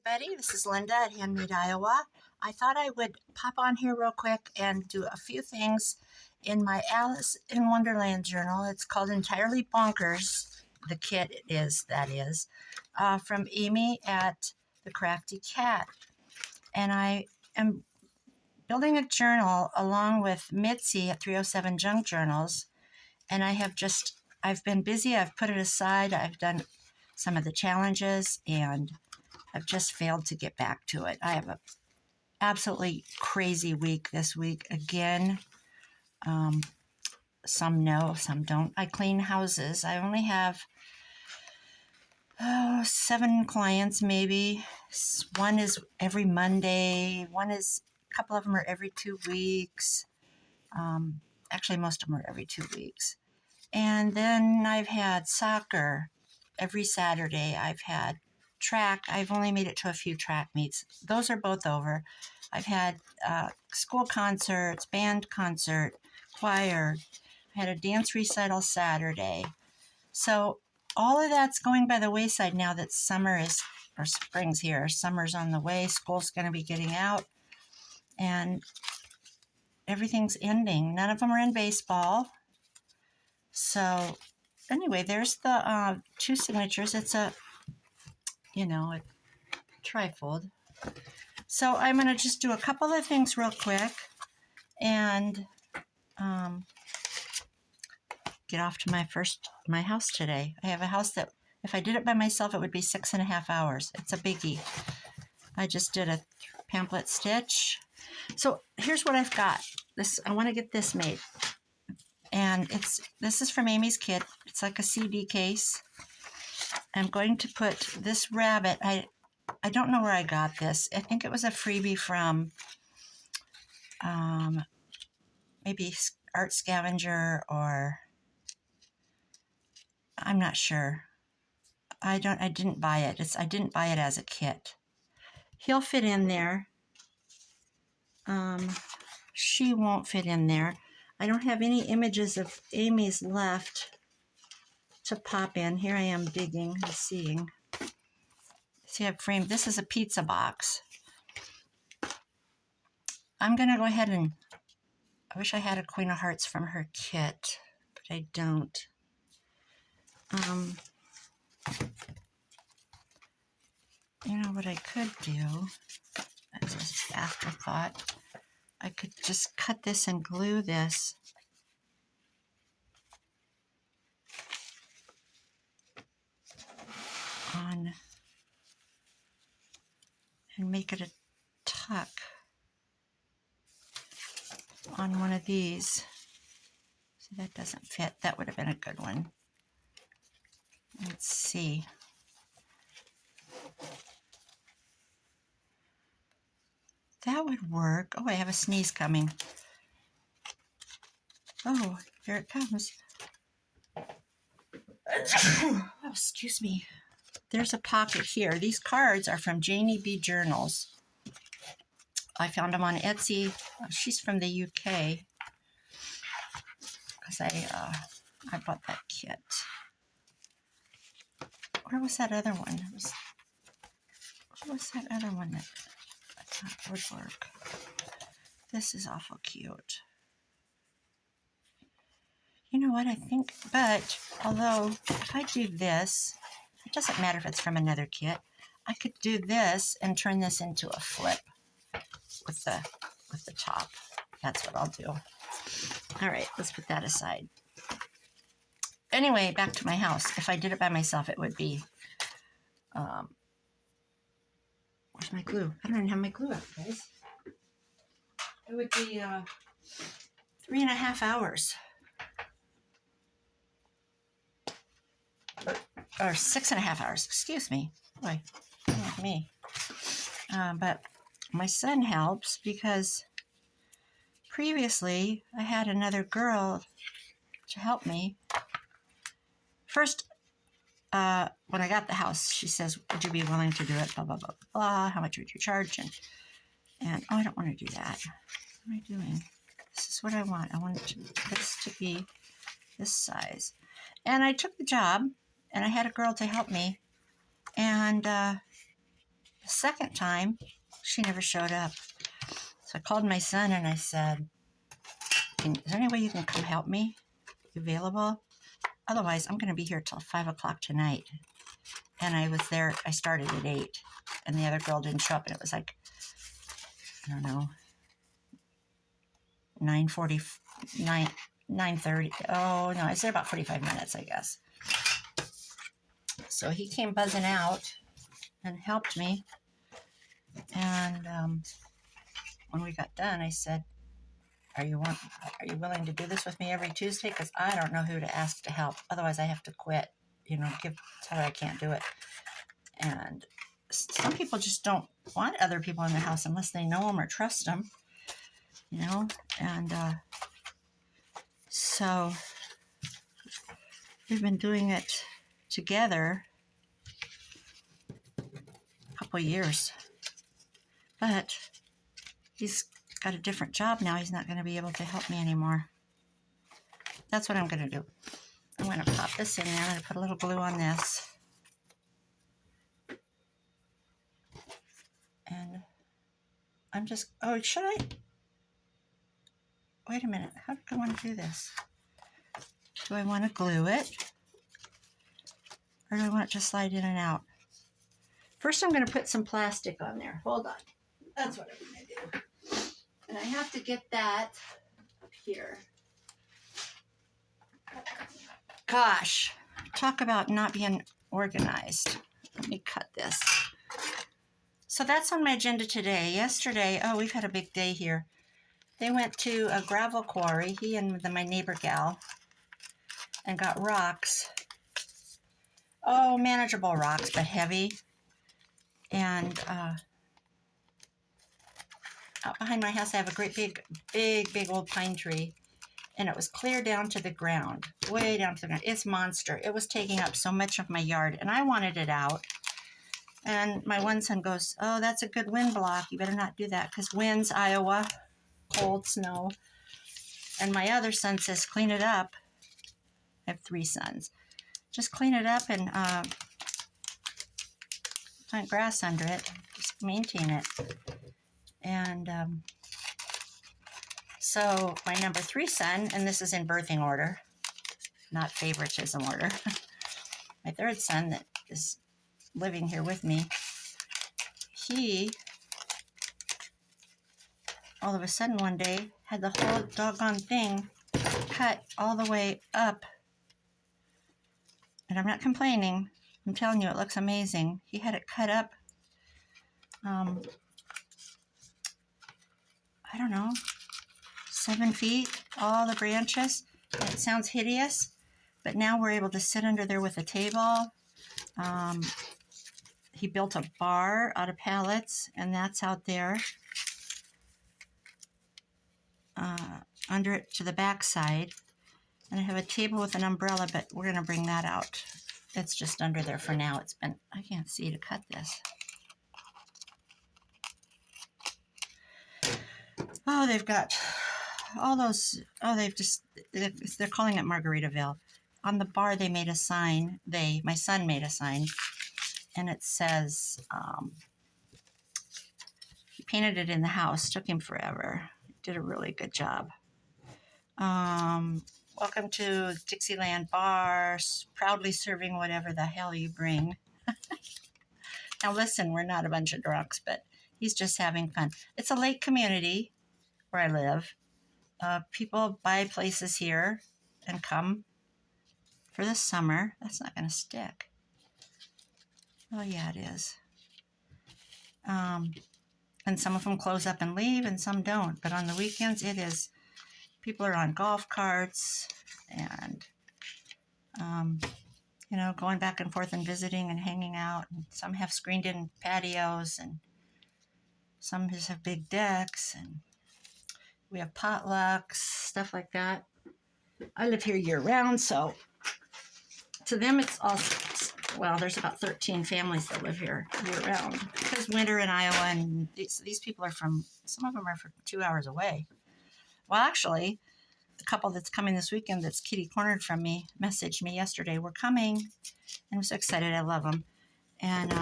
everybody. This is Linda at Handmade, Iowa. I thought I would pop on here real quick and do a few things in my Alice in Wonderland journal. It's called Entirely Bonkers. The kit that is, from Amy at the Crafty Cat. And I am building a journal along with Mitzi at 307 Junk Journals. And I've been busy. I've put it aside. I've done some of the challenges and I've just failed to get back to it. I have an absolutely crazy week this week again. Some know, some don't. I clean houses. I only have 7 clients maybe. One is every Monday. A couple of them are every 2 weeks. Actually, most of them are every 2 weeks. And then I've had soccer every Saturday. I've had track. I've only made it to a few track meets. Those are both over. I've had school concerts, band concert, choir. I had a dance recital Saturday. So all of that's going by the wayside now that spring's here. Summer's on the way. School's going to be getting out. And everything's ending. None of them are in baseball. So anyway, there's the 2 signatures. It's a trifold. So I'm going to just do a couple of things real quick and get off to my house today. I have a house that if I did it by myself, it would be 6.5 hours. It's a biggie. I just did a pamphlet stitch. So here's what I've got. I want to get this made. And this is from Amy's kit. It's like a CD case. I'm going to put this rabbit. I don't know where I got this. I think it was a freebie from maybe Art Scavenger, or I'm not sure. I didn't buy it. I didn't buy it as a kit. He'll fit in there. She won't fit in there. I don't have any images of Amy's left to pop in. Here I am digging and seeing. See, I've framed. This is a pizza box. I'm going to go ahead and, I wish I had a Queen of Hearts from her kit, but I don't. You know what I could do, as an afterthought, I could just cut this and glue this on and make it a tuck on one of these. See, that doesn't fit. That would have been a good one. Let's see. That would work. Oh, I have a sneeze coming. Oh, here it comes. Oh, excuse me. There's a pocket here. These cards are from Janie B. Journals. I found them on Etsy. She's from the UK. Because I bought that kit. Where was that other one? What was that other one that I thought would work? This is awful cute. You know what I think? But although if I do this, it doesn't matter if it's from another kit. I could do this and turn this into a flip with the top. That's what I'll do. All right, let's put that aside. Anyway, back to my house. If I did it by myself, it would be, where's my glue? I don't even have my glue out, guys. It would be 3.5 hours. Or 6.5 hours, excuse me. Boy, not me. But my son helps because previously I had another girl to help me. First, when I got the house, she says, would you be willing to do it? Blah, blah, blah, blah. How much would you charge? And oh, I don't want to do that. What am I doing? This is what I want. I want this to be this size. And I took the job, and I had a girl to help me. And the second time, she never showed up. So I called my son and I said, is there any way you can come help me? You available? Otherwise, I'm going to be here till 5 o'clock tonight. And I was there, I started at 8, and the other girl didn't show up, and it was like, I don't know, 9:30. Oh, no, I was there about 45 minutes, I guess. So he came buzzing out and helped me. And when we got done, I said, are you willing to do this with me every Tuesday? Because I don't know who to ask to help. Otherwise, I have to quit, tell her I can't do it. And some people just don't want other people in their house unless they know them or trust them, and so we've been doing it together a couple years, but he's got a different job now. He's not going to be able to help me anymore. That's what I'm going to do. I'm going to pop this in there. I'm going to put a little glue on this. And I'm just, should I? Wait a minute. How do I want to do this? Do I want to glue it? Or do I want it to slide in and out? First, I'm going to put some plastic on there. Hold on. That's what I'm going to do. And I have to get that up here. Gosh, talk about not being organized. Let me cut this. So that's on my agenda today. Yesterday, we've had a big day here. They went to a gravel quarry, he and my neighbor gal, and got rocks. Manageable rocks, but heavy. And out behind my house, I have a great big old pine tree. And it was clear down to the ground, way down to the ground. It's monster. It was taking up so much of my yard, and I wanted it out. And my one son goes, that's a good wind block. You better not do that, because winds, Iowa, cold, snow. And my other son says, clean it up. I have 3 sons. Just clean it up and plant grass under it. Just maintain it. And so my number 3 son, and this is in birthing order, not favoritism order. My 3rd son that is living here with me, he all of a sudden one day had the whole doggone thing cut all the way up. And I'm not complaining. I'm telling you, it looks amazing. He had it cut up, I don't know, 7 feet, all the branches. And it sounds hideous, but now we're able to sit under there with a table. He built a bar out of pallets, and that's out there under it to the back side. And I have a table with an umbrella, but we're going to bring that out. It's just under there for now. I can't see to cut this. They've got all those, they're calling it Margaritaville. On the bar, they made a sign. My son made a sign. And it says, he painted it in the house. Took him forever. Did a really good job. Welcome to Dixieland Bar, proudly serving whatever the hell you bring. Now listen, we're not a bunch of drunks, but he's just having fun. It's a lake community where I live. People buy places here and come for the summer. That's not going to stick. Oh, yeah, it is. And some of them close up and leave, and some don't. But on the weekends, it is. People are on golf carts and, going back and forth and visiting and hanging out. And some have screened-in patios, and some just have big decks. And we have potlucks, stuff like that. I live here year-round, so to them it's all, there's about 13 families that live here year-round. Because winter in Iowa, and these people are some of them are from 2 hours away. Well, actually, the couple that's coming this weekend that's kitty-cornered from me messaged me yesterday. We're coming. And I'm so excited. I love them. And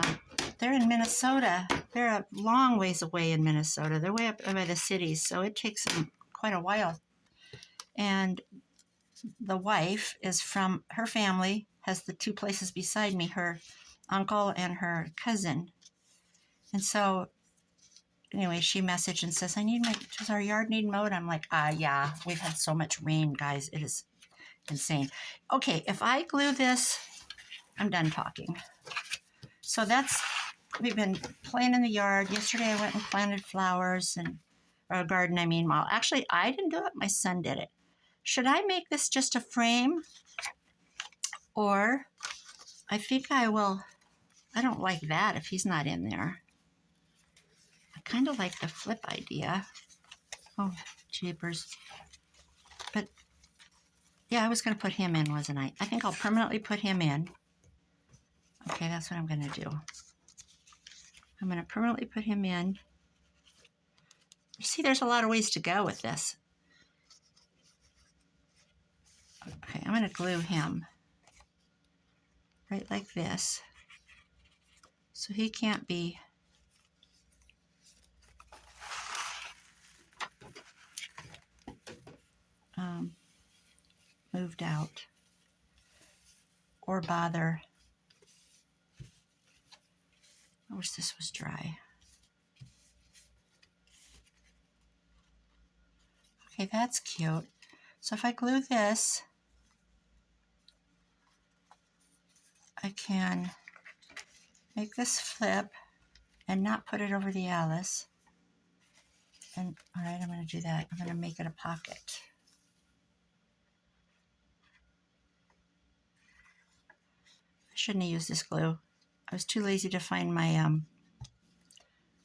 they're in Minnesota. They're a long ways away in Minnesota. They're way up by the cities, so it takes them quite a while. And the wife is from, her family has the two places beside me, her uncle and her cousin. And so anyway, she messaged and says, does our yard need mowed? I'm like, yeah, we've had so much rain, guys. It is insane. Okay, if I glue this, I'm done talking. So we've been playing in the yard. Yesterday I went and planted flowers or a garden, I mean. Well, actually, I didn't do it. My son did it. Should I make this just a frame? Or I think I will. I don't like that if he's not in there. I kind of like the flip idea. Oh, jeepers. But yeah, I was going to put him in, wasn't I? I think I'll permanently put him in. Okay, that's what I'm going to do. I'm going to permanently put him in. You see, there's a lot of ways to go with this. Okay, I'm going to glue him right like this. So he can't be moved out or bother. I wish this was dry. Okay, that's cute. So if I glue this, I can make this flip and not put it over the Alice. And all right, I'm going to do that. I'm going to make it a pocket. I shouldn't have used this glue. I was too lazy to find my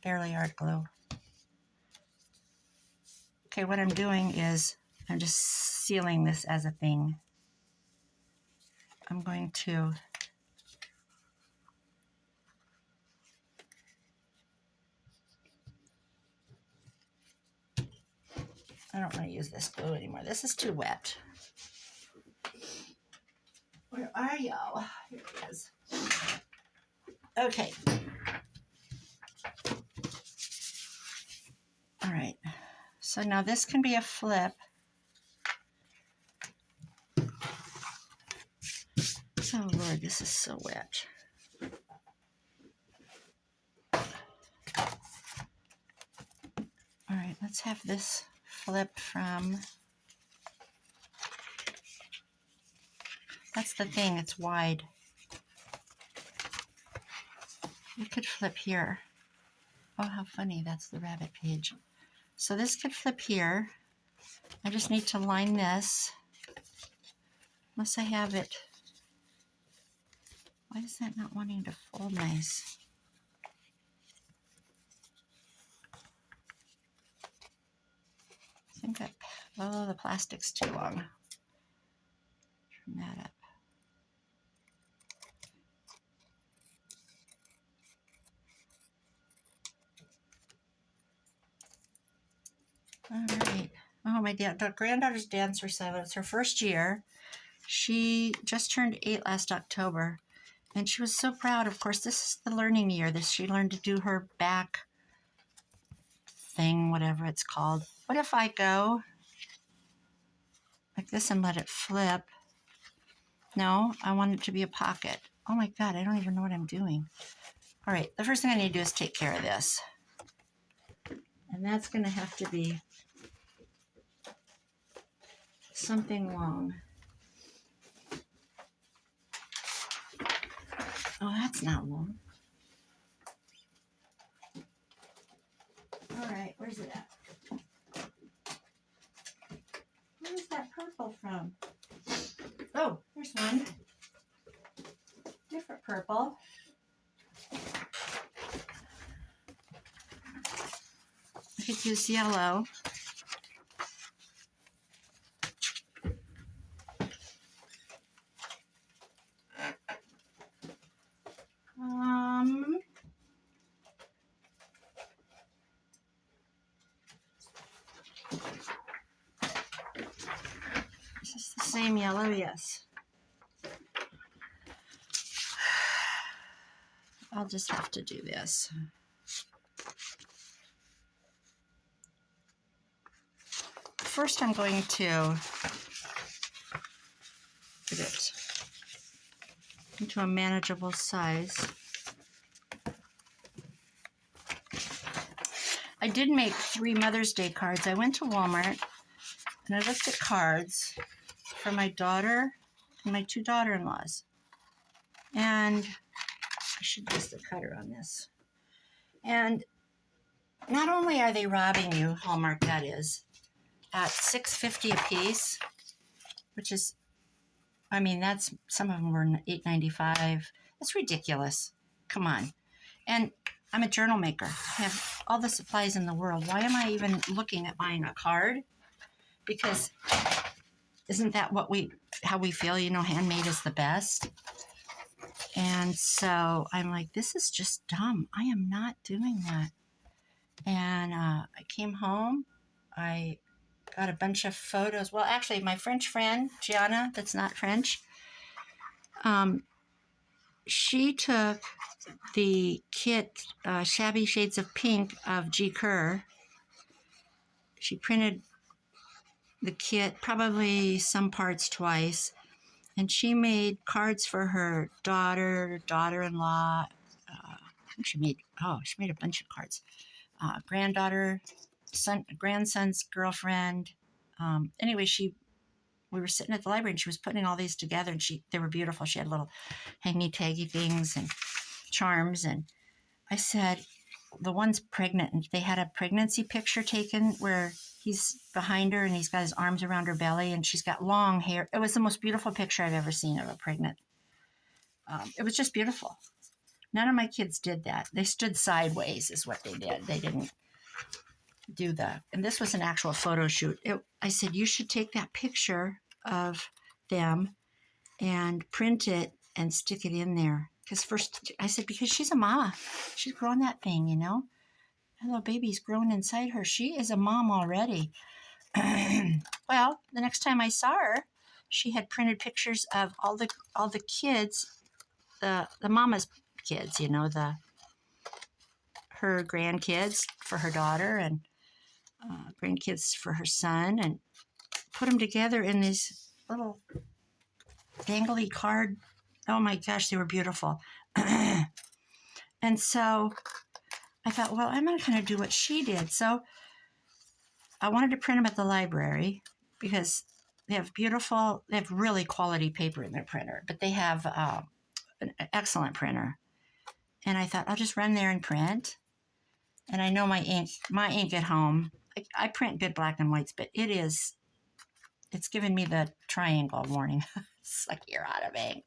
Fairly Art glue. Okay, what I'm doing is I'm just sealing this as a thing. I'm going to I don't want to use this glue anymore. This is too wet. Where are y'all? Here it is. Okay. All right. So now this can be a flip. Oh Lord, this is so wet. All right, let's have this flip from, that's the thing, it's wide. You could flip here. Oh, how funny, that's the rabbit page. So this could flip here. I just need to line this. Unless I have it. Why is that not wanting to fold nice? I think that, oh, the plastic's too long. Trim that up. All right. Oh, my granddaughter's dance recital. It's her first year. She just turned 8 last October, and she was so proud. Of course, this is the learning year. She learned to do her back thing, whatever it's called. What if I go like this and let it flip? No, I want it to be a pocket. Oh my God, I don't even know what I'm doing. All right, the first thing I need to do is take care of this. And that's going to have to be something long. Oh, that's not long. All right, where's it at? Where's that purple from? Oh, there's one. Different purple. I could use yellow. Is this the same yellow? Yes. I'll just have to do this. First, I'm going to put it into a manageable size. I did make 3 Mother's Day cards. I went to Walmart and I looked at cards for my daughter and my 2 daughter-in-laws. And I should use the cutter on this. And not only are they robbing you, Hallmark that is, at $6.50 a piece, which is, I mean, that's, some of them were $8.95. That's ridiculous. Come on. And I'm a journal maker. I have all the supplies in the world. Why am I even looking at buying a card? Because isn't that how we feel, handmade is the best? And so I'm like, this is just dumb. I am not doing that. And I came home. I got a bunch of photos. Well, actually, my French friend, Gianna, that's not French, she took the kit, Shabby Shades of Pink of G. Kerr. She printed the kit, probably some parts twice, and she made cards for her daughter-in-law. I think she made a bunch of cards. Granddaughter, grandson's girlfriend. Anyway, we were sitting at the library and she was putting all these together, and they were beautiful. She had little hangy-taggy things and charms, and I said, the one's pregnant, and they had a pregnancy picture taken where he's behind her and he's got his arms around her belly and she's got long hair. It was the most beautiful picture I've ever seen of a pregnant. It was just beautiful. None of my kids did that. They stood sideways is what they did. They didn't do that. And this was an actual photo shoot. I said, you should take that picture of them and print it and stick it in there. Because she's a mama. She's grown that thing, That little baby's grown inside her. She is a mom already. Well, the next time I saw her, she had printed pictures of all the kids, the mama's kids, her grandkids for her daughter and grandkids for her son, and put them together in this little dangly card. Oh my gosh, they were beautiful. And so I thought, well, I'm not going to do what she did. So I wanted to print them at the library because they have really quality paper in their printer, but they have an excellent printer. And I thought, I'll just run there and print. And I know my ink at home, I print good black and whites, but it's given me the triangle warning. It's like, you're out of ink.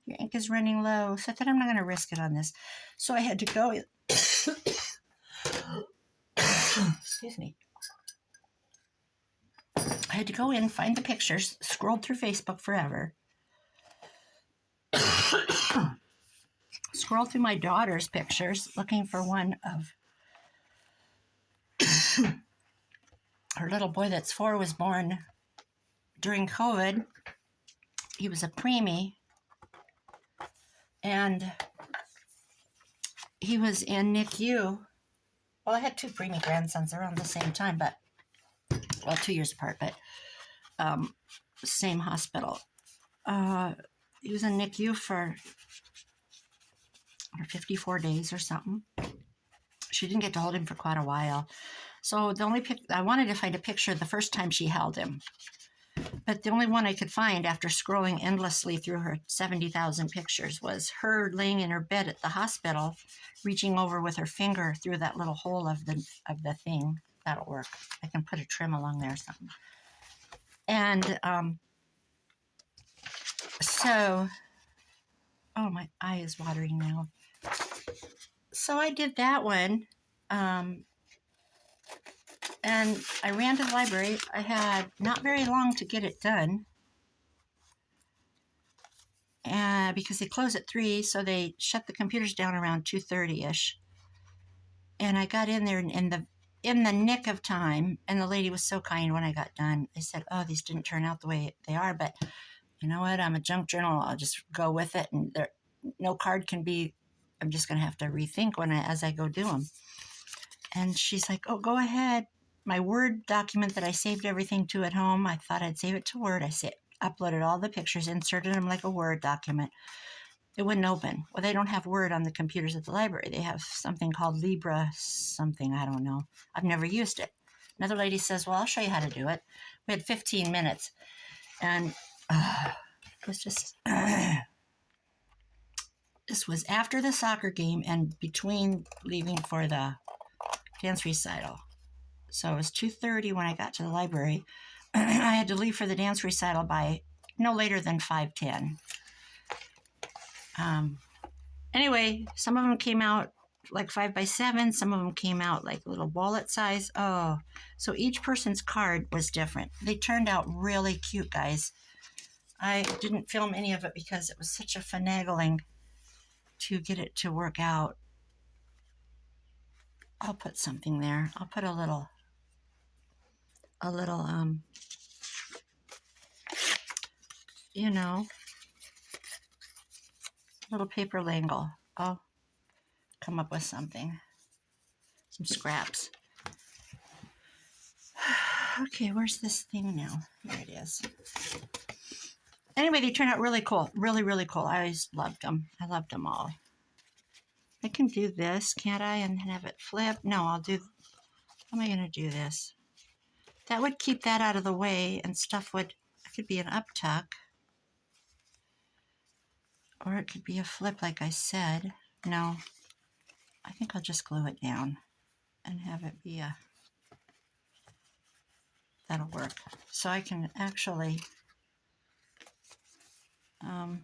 Your ink is running low. So I thought, I'm not going to risk it on this. So I had to go. Excuse me. I had to go in, find the pictures, scrolled through Facebook forever. Scrolled through my daughter's pictures, looking for one of her little boy that's 4 was born during COVID. He was a preemie, and he was in NICU. Well, I had 2 preemie grandsons around the same time, 2 years apart, but same hospital. He was in NICU for 54 days or something. She didn't get to hold him for quite a while. So I wanted to find a picture the first time she held him. But the only one I could find after scrolling endlessly through her 70,000 pictures was her laying in her bed at the hospital, reaching over with her finger through that little hole of the thing. That'll work. I can put a trim along there or something. And my eye is watering now. So I did that one. And I ran to the library. I had not very long to get it done. Because they close at 3, so they shut the computers down around 2:30-ish. And I got in there in the nick of time, and the lady was so kind when I got done. I said, oh, these didn't turn out the way they are, but you know what? I'm a junk journal. I'll just go with it, and no card can be I'm just going to have to rethink as I go do them. And she's like, oh, go ahead. My Word document that I saved everything to at home, I thought I'd save it to Word. I uploaded all the pictures, inserted them like a Word document. It wouldn't open. Well, they don't have Word on the computers at the library. They have something called Libra something. I don't know. I've never used it. Another lady says, well, I'll show you how to do it. We had 15 minutes. And it was just... This was after the soccer game and between leaving for the dance recital. So it was 2:30 when I got to the library. I had to leave for the dance recital by no later than 5:10. Anyway, some of them came out like 5x7. Some of them came out like little wallet size. Oh, so each person's card was different. They turned out really cute, guys. I didn't film any of it because it was such a finagling to get it to work out. I'll put something there. I'll put a little, you know, little paper langle. I'll come up with something. Some scraps. Okay, where's this thing now? Here it is. Anyway, they turned out really cool. Really, really cool. I always loved them. I loved them all. I can do this, can't I? And have it flip? No, I'll do... How am I going to do this? That would keep that out of the way, and stuff would... It could be an up tuck. Or it could be a flip, like I said. No. I think I'll just glue it down and have it be a... That'll work. So I can actually... I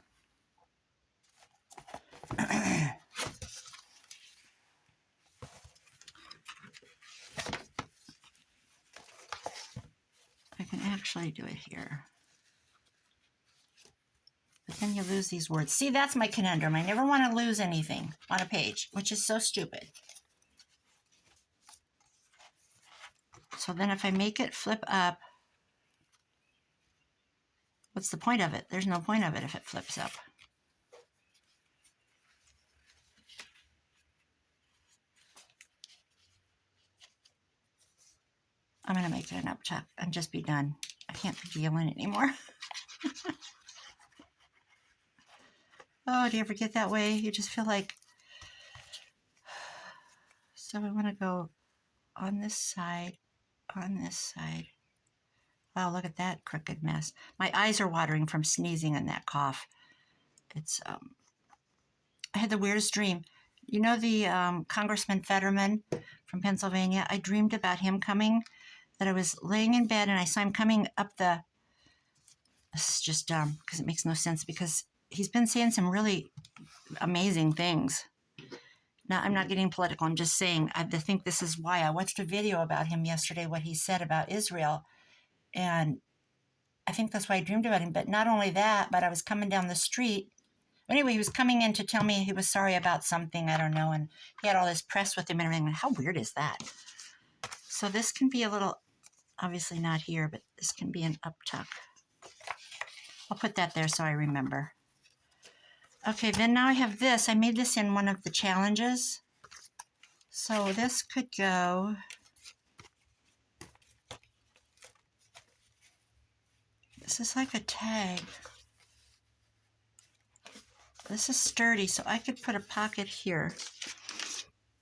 can actually do it here. But then you lose these words. See, that's my conundrum. I never want to lose anything on a page, which is so stupid. So then if I make it flip up, what's the point of it? There's no point of it if it flips up. I'm going to make it an up tuck and just be done. I can't be dealing anymore. Oh, do you ever get that way? You just feel like... So I want to go on this side, on this side. Wow, look at that crooked mess. My eyes are watering from sneezing and that cough. It's, I had the weirdest dream. You know the Congressman Fetterman from Pennsylvania? I dreamed about him coming, that I was laying in bed and I saw him coming up the... It's just dumb because it makes no sense because he's been saying some really amazing things. Now, I'm not getting political. I'm just saying, I think this is why. I watched a video about him yesterday, what he said about Israel. And I think that's why I dreamed about him. But not only that, but I was coming down the street. Anyway, he was coming in to tell me he was sorry about something. I don't know. And he had all this press with him and everything. How weird is that? So this can be a little, obviously not here, but this can be an up tuck. I'll put that there so I remember. Okay, then now I have this. I made this in one of the challenges. So this could go... This is like a tag. This is sturdy, so I could put a pocket here.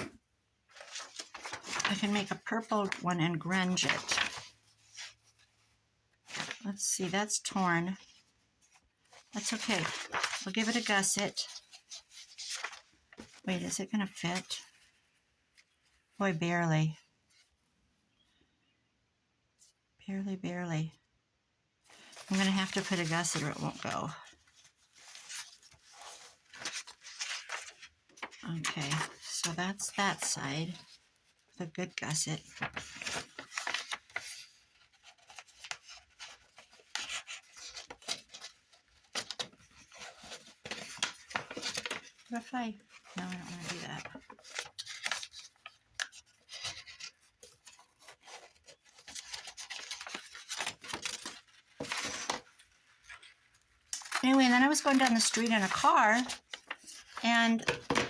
I can make a purple one and grunge it. Let's see, that's torn. That's okay. We'll give it a gusset. Wait, is it going to fit? Boy, barely. Barely, barely. I'm going to have to put a gusset or it won't go. Okay, so that's that side. The good gusset. What if I... No, I don't want to do that. Anyway, then I was going down the street in a car, and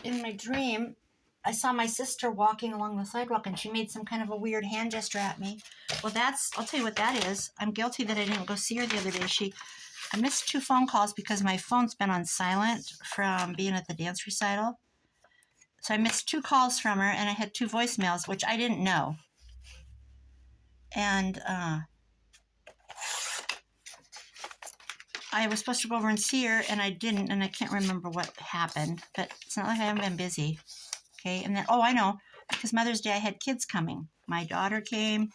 in my dream, I saw my sister walking along the sidewalk and she made some kind of a weird hand gesture at me. Well, I'll tell you what that is. I'm guilty that I didn't go see her the other day. I missed 2 phone calls because my phone's been on silent from being at the dance recital. So I missed 2 calls from her and I had 2 voicemails, which I didn't know. And I was supposed to go over and see her and I didn't, and I can't remember what happened, but it's not like I haven't been busy. Okay, and then, oh, I know, because Mother's Day I had kids coming. My daughter came.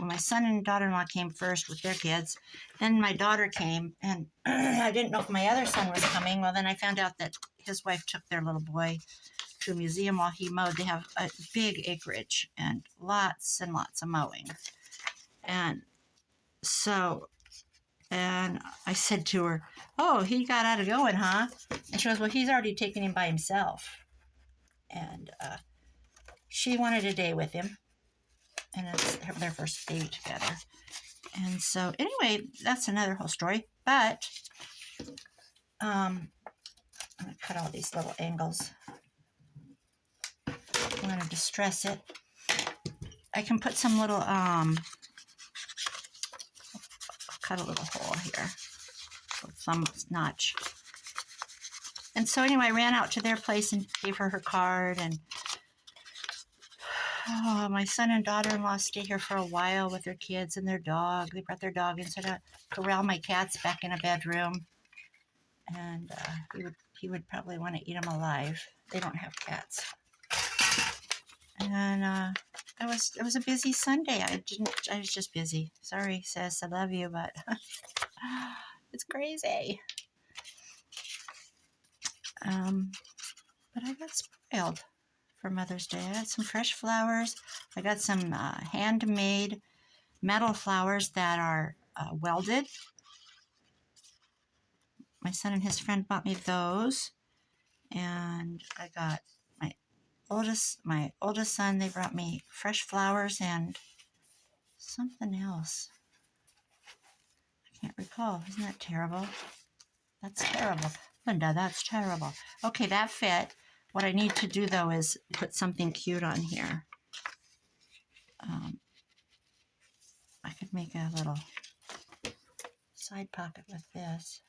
My son and daughter-in-law came first with their kids. Then my daughter came, and I didn't know if my other son was coming. Well, then I found out that his wife took their little boy to a museum while he mowed. They have a big acreage and lots and lots of mowing. And so, and I said to her, oh, he got out of going, huh? And she goes, well, he's already taken him by himself. And she wanted a day with him. And it's their first day together. And so, anyway, that's another whole story. But I'm going to cut all these little angles. I'm going to distress it. I can put some little, I'll cut a little hole here with some notch. And so, anyway, I ran out to their place and gave her her card. And my son and daughter-in-law stayed here for a while with their kids and their dog. They brought their dog in, so I corral my cats back in a bedroom. And he would probably want to eat them alive. They don't have cats. And it was a busy Sunday. I was just busy. Sorry, sis, I love you, but it's crazy. But I got spoiled for Mother's Day. I got some fresh flowers. I got some handmade metal flowers that are welded. My son and his friend bought me those. And I got my oldest son, they brought me fresh flowers and something else. I can't recall. Isn't that terrible? That's terrible. Linda, that's terrible. Okay, that fit. What I need to do, though, is put something cute on here. I could make a little side pocket with this.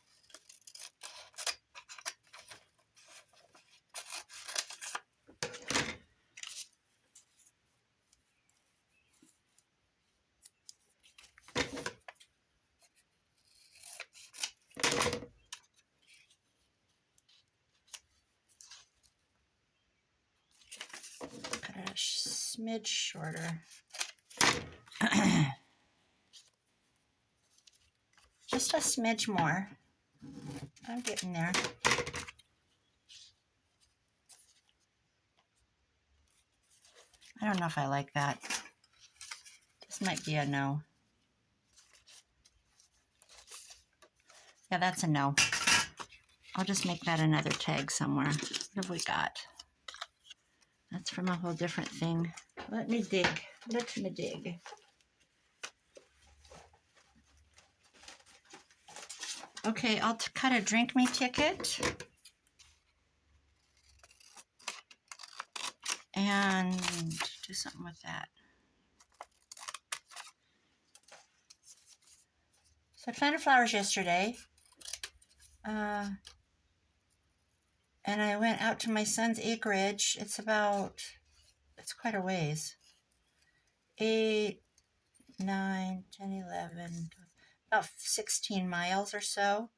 Cut it a smidge shorter. Just a smidge more. I'm getting there. I don't know if I like that. This might be a no. Yeah, that's a no. I'll just make that another tag somewhere. What have we got? That's from a whole different thing. Let me dig. Let me dig. Okay, I'll cut a drink me ticket. And do something with that. So I planted flowers yesterday. And I went out to my son's acreage. It's quite a ways. 8, 9, 10, 11, about 16 miles or so.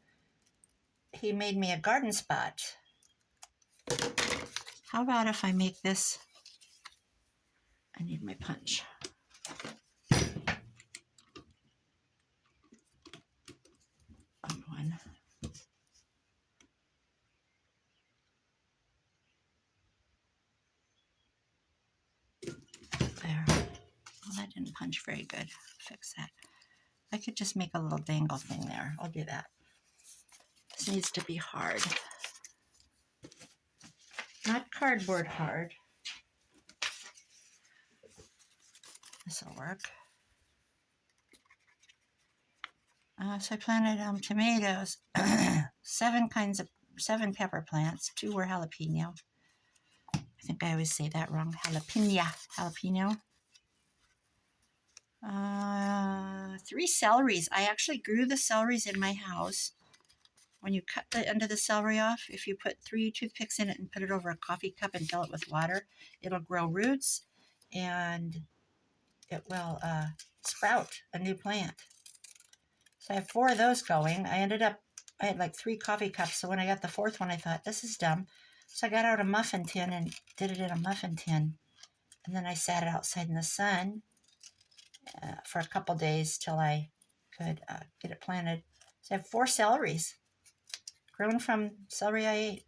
He made me a garden spot. How about if I make this? I need my punch. One. There. Well, that didn't punch very good. Fix that. I could just make a little dangle thing there. I'll do that. This needs to be hard. Not cardboard hard. This'll work. So I planted tomatoes, 7 kinds of 7 pepper plants. 2 were jalapeno. I think I always say that wrong. Jalapeno. 3 celeries. I actually grew the celeries in my house. When you cut the end of the celery off, if you put 3 toothpicks in it and put it over a coffee cup and fill it with water, it'll grow roots and it will sprout a new plant. So I have 4 of those going. I had like 3 coffee cups. So when I got the 4th one, I thought, this is dumb. So I got out a muffin tin and did it in a muffin tin. And then I sat it outside in the sun for a couple days till I could get it planted. So I have 4 celeries grown from celery I ate.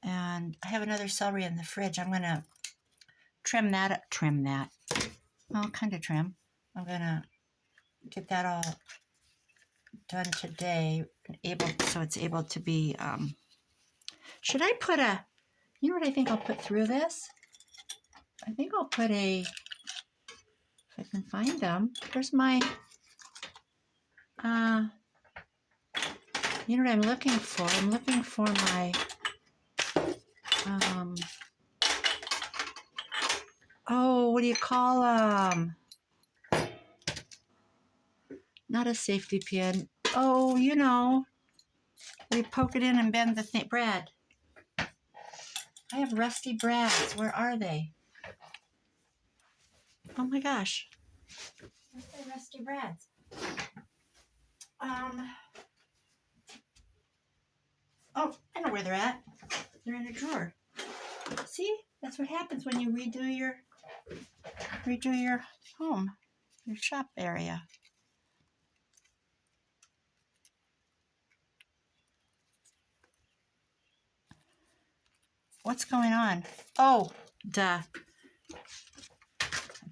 And I have another celery in the fridge. I'm going to trim that. Well, kind of trim. I'm going to get that all done today, so it's able to be, should I put you know what I think I'll put through this? I think I'll put if I can find them, where's my, you know what I'm looking for? I'm looking for my, oh, what do you call them? Not a safety pin. Oh, you know, we poke it in and bend the brad. I have rusty brads. Where are they? Oh my gosh. Where's my rusty brads? Oh, I know where they're at. They're in a drawer. See? That's what happens when you redo your home, your shop area. What's going on? Oh, duh.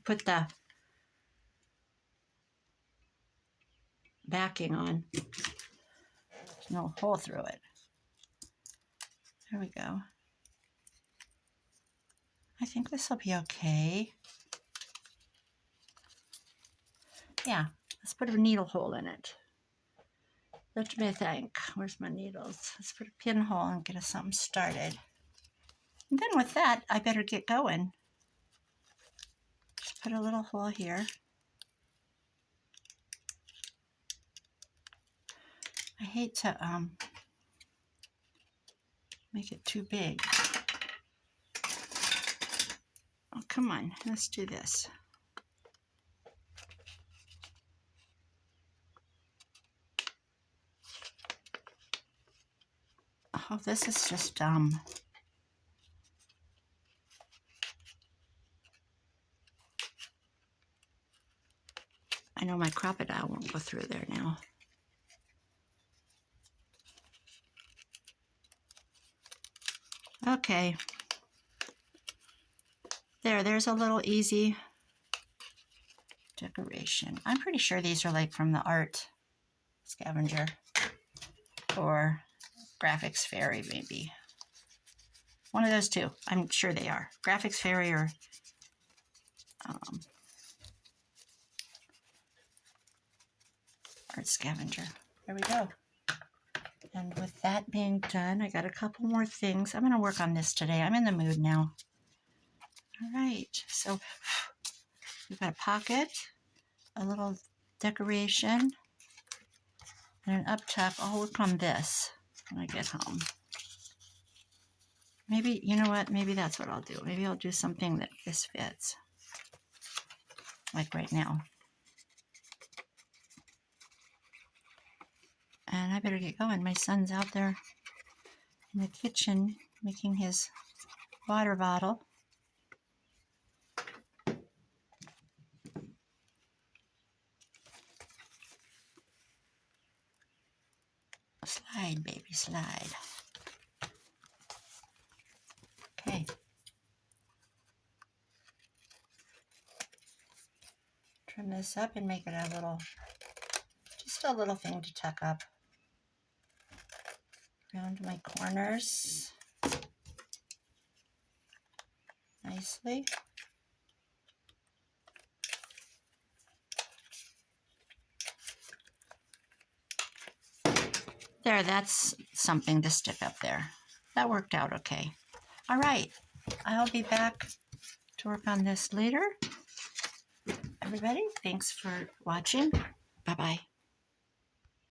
Put the backing on. There's no hole through it. There we go. I think this will be okay. Yeah, let's put a needle hole in it. Let me think. Where's my needles? Let's put a pinhole and get us something started. And then with that, I better get going. Just put a little hole here. I hate to make it too big. Oh, come on, let's do this. Oh, this is just I know my crocodile won't go through there now. Okay. There's a little easy decoration. I'm pretty sure these are like from the art scavenger or graphics fairy, maybe. One of those two. I'm sure they are. Graphics fairy or art scavenger. There we go. And with that being done, I got a couple more things. I'm going to work on this today. I'm in the mood now. All right. So we've got a pocket, a little decoration, and up top. I'll work on this when I get home. Maybe, you know what? Maybe that's what I'll do. Maybe I'll do something that this fits. Like right now. And I better get going. My son's out there in the kitchen making his water bottle. Slide, baby, slide. Okay. Trim this up and make it a little, just a little thing to tuck up around my corners nicely. there, that's something to stick up there. That worked out okay. All right, I'll be back to work on this later. Everybody, thanks for watching. Bye-bye.